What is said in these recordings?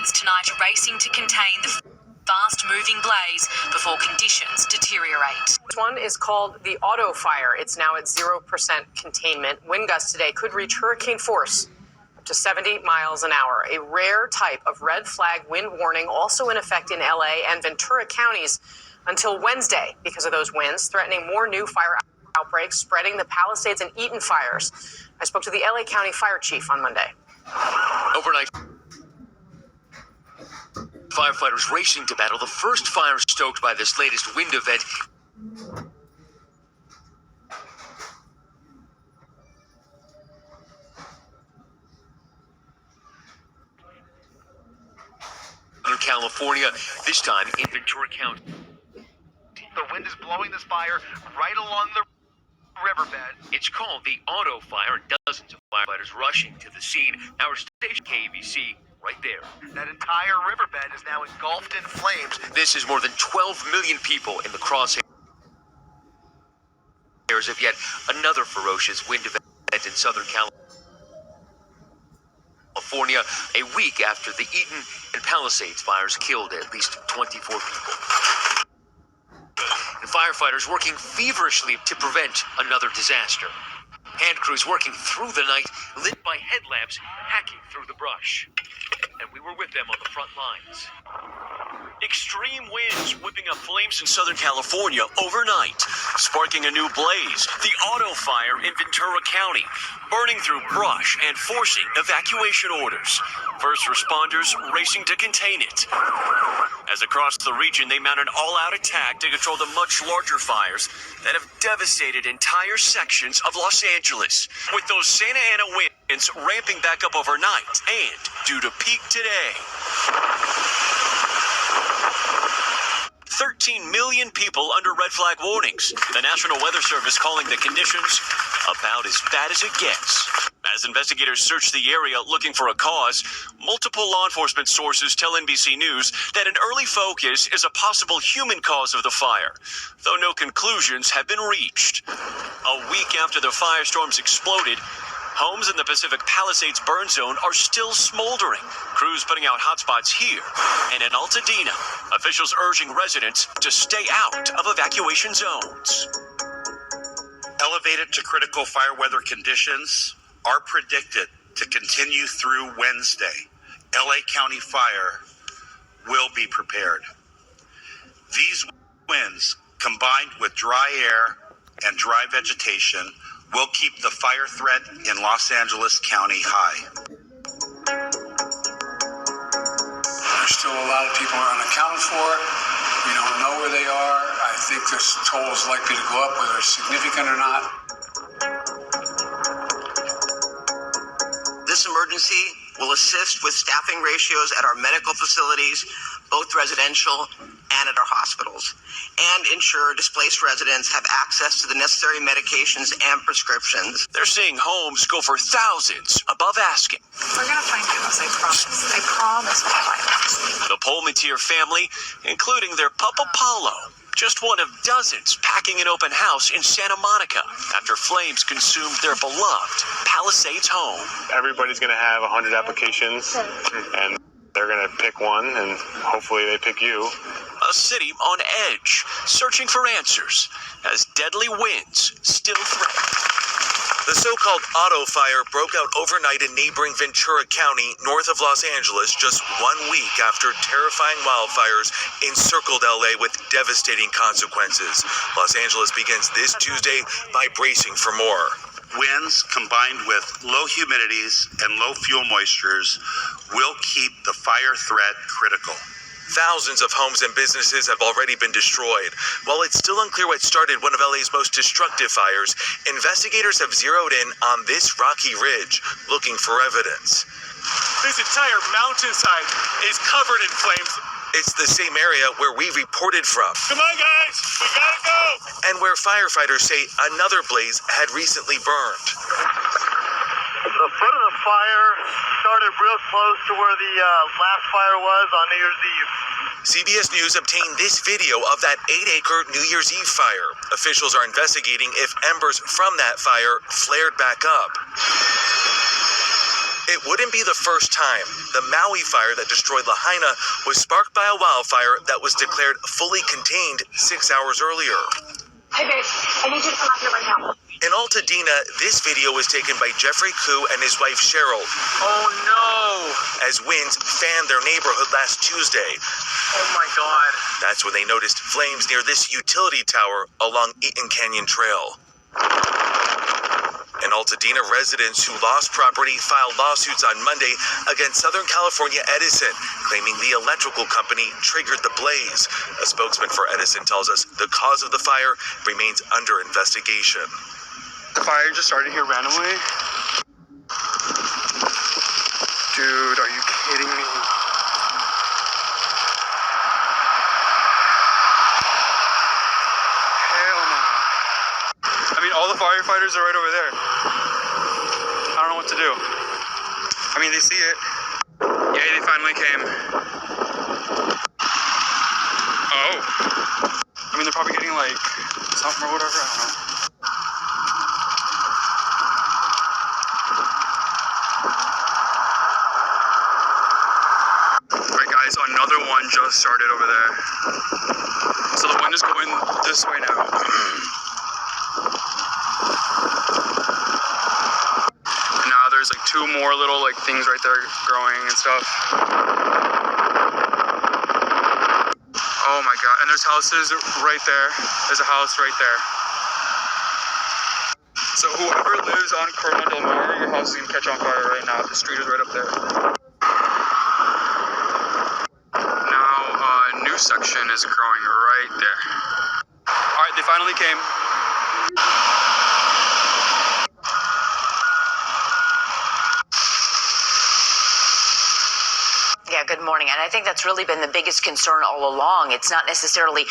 Australians tonight are racing to contain the fast-moving blaze before conditions deteriorate. This one is called the autofire. It's now at 0% containment. Wind gusts today could reach hurricane force up to 70 miles an hour. A rare type of red flag wind warning also in effect in LA and Ventura counties until Wednesday because of those winds, threatening more new fire outbreaks, spreading the Palisades and Eaton fires. I spoke to the LA County Fire Chief on Monday. Overnight, firefighters racing to battle the first fire stoked by this latest wind event. In California, this time in Ventura County. The wind is blowing this fire right along the riverbed. It's called the autofire. Dozens of firefighters rushing to the scene. Our station, KVC, right there. That entire riverbed is now engulfed in flames. This is more than 12 million people in the crosshairs of yet another ferocious wind event in Southern California, a week after the Eaton and Palisades fires killed at least 24 people. And firefighters working feverishly to prevent another disaster. Hand crews working through the night, lit by headlamps, hacking through the brush. And we were with them on the front lines. Extreme winds whipping up flames in Southern California overnight, sparking a new blaze, the autofire in Ventura County, burning through brush and forcing evacuation orders. First responders racing to contain it. As across the region, they mount an all-out attack to control the much larger fires that have devastated entire sections of Los Angeles, with those Santa Ana winds ramping back up overnight and due to peak today. 13 million people under red flag warnings. The National Weather Service calling the conditions about as bad as it gets. As investigators search the area looking for a cause, multiple law enforcement sources tell NBC News that an early focus is a possible human cause of the fire, though no conclusions have been reached. A week after the firestorms exploded, homes in the Pacific Palisades burn zone are still smoldering. Crews putting out hotspots here and in Altadena. Officials urging residents to stay out of evacuation zones. Elevated to critical fire weather conditions are predicted to continue through Wednesday. LA County Fire will be prepared. These winds, combined with dry air and dry vegetation, will keep the fire threat in Los Angeles County high. There's still a lot of people unaccounted for. We don't know where they are. I think this toll is likely to go up, whether it's significant or not. This emergency will assist with staffing ratios at our medical facilities, both residential and at our hospitals, and ensure displaced residents have access to the necessary medications and prescriptions. They're seeing homes go for thousands above asking. We're going to find goodness, I promise. I promise we'll find goodness. The Palmentier family, including their pup Apollo, just one of dozens packing an open house in Santa Monica after flames consumed their beloved Palisades home. Everybody's going to have 100 applications, and they're going to pick one, and hopefully they pick you. A city on edge, searching for answers as deadly winds still threaten. The so-called auto fire broke out overnight in neighboring Ventura County, north of Los Angeles, just 1 week after terrifying wildfires encircled LA with devastating consequences. Los Angeles begins this Tuesday by bracing for more. Winds combined with low humidities and low fuel moistures will keep the fire threat critical. Thousands of homes and businesses have already been destroyed. While it's still unclear what started one of LA's most destructive fires, investigators have zeroed in on this rocky ridge, looking for evidence. This entire mountainside is covered in flames. It's the same area where we reported from. Come on, guys, we gotta go! And where firefighters say another blaze had recently burned. The foot of the fire started real close to where the last fire was on New Year's Eve. CBS News obtained this video of that 8-acre New Year's Eve fire. Officials are investigating if embers from that fire flared back up. It wouldn't be the first time. The Maui fire that destroyed Lahaina was sparked by a wildfire that was declared fully contained 6 hours earlier. Hey, babe, I need you to come out here right now. In Altadena, this video was taken by Jeffrey Koo and his wife Cheryl. Oh no! As winds fanned their neighborhood last Tuesday. Oh my God. That's when they noticed flames near this utility tower along Eaton Canyon Trail. And Altadena residents who lost property filed lawsuits on Monday against Southern California Edison, claiming the electrical company triggered the blaze. A spokesman for Edison tells us the cause of the fire remains under investigation. The fire just started here randomly. Dude, are you kidding me? Hell no. I mean, all the firefighters are right over there. I don't know what to do. I mean, they see it. Yay, they finally came. Oh. I mean, they're probably getting like something or whatever, I don't know. Alright guys, another one just started over there. So the wind is going this way now. Now there's like two more little like things right there growing and stuff. Oh my god, and there's houses right there. There's a house right there. So whoever lives on Corona Del Mar, your house is gonna catch on fire right now. The street is right up there. Now, new section is growing right there. All right, they finally came. Yeah, good morning. And I think that's really been the biggest concern all along. It's not necessarily,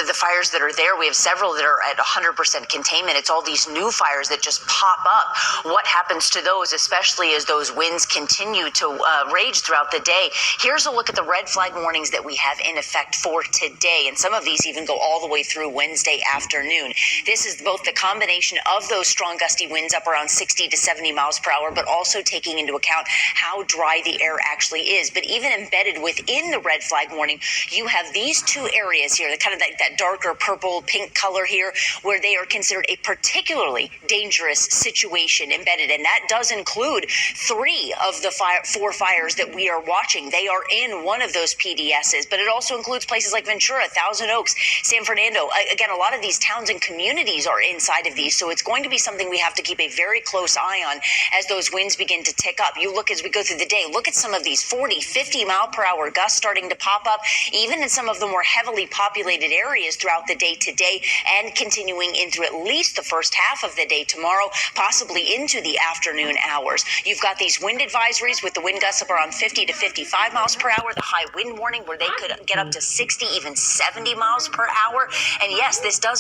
the fires that are there. We have several that are at 100% containment. It's all these new fires that just pop up. What happens to those, especially as those winds continue to rage throughout the day? Here's a look at the red flag warnings that we have in effect for today. And some of these even go all the way through Wednesday afternoon. This is both the combination of those strong gusty winds up around 60 to 70 miles per hour, but also taking into account how dry the air actually is. But even embedded within the red flag warning, you have these two areas here, the kind of that darker purple pink color here, where they are considered a particularly dangerous situation embedded. And that does include 3 of the 4 fires that we are watching. They are in one of those PDSs, but it also includes places like Ventura, Thousand Oaks, San Fernando. Again, a lot of these towns and communities are inside of these. So it's going to be something we have to keep a very close eye on as those winds begin to tick up. You look as we go through the day, look at some of these 40, 50 mile per hour gusts starting to pop up, even in some of the more heavily populated areas throughout the day today, and continuing into at least the first half of the day tomorrow, possibly into the afternoon hours. You've got these wind advisories with the wind gusts up around 50 to 55 miles per hour, the high wind warning where they could get up to 60, even 70 miles per hour. And yes, this does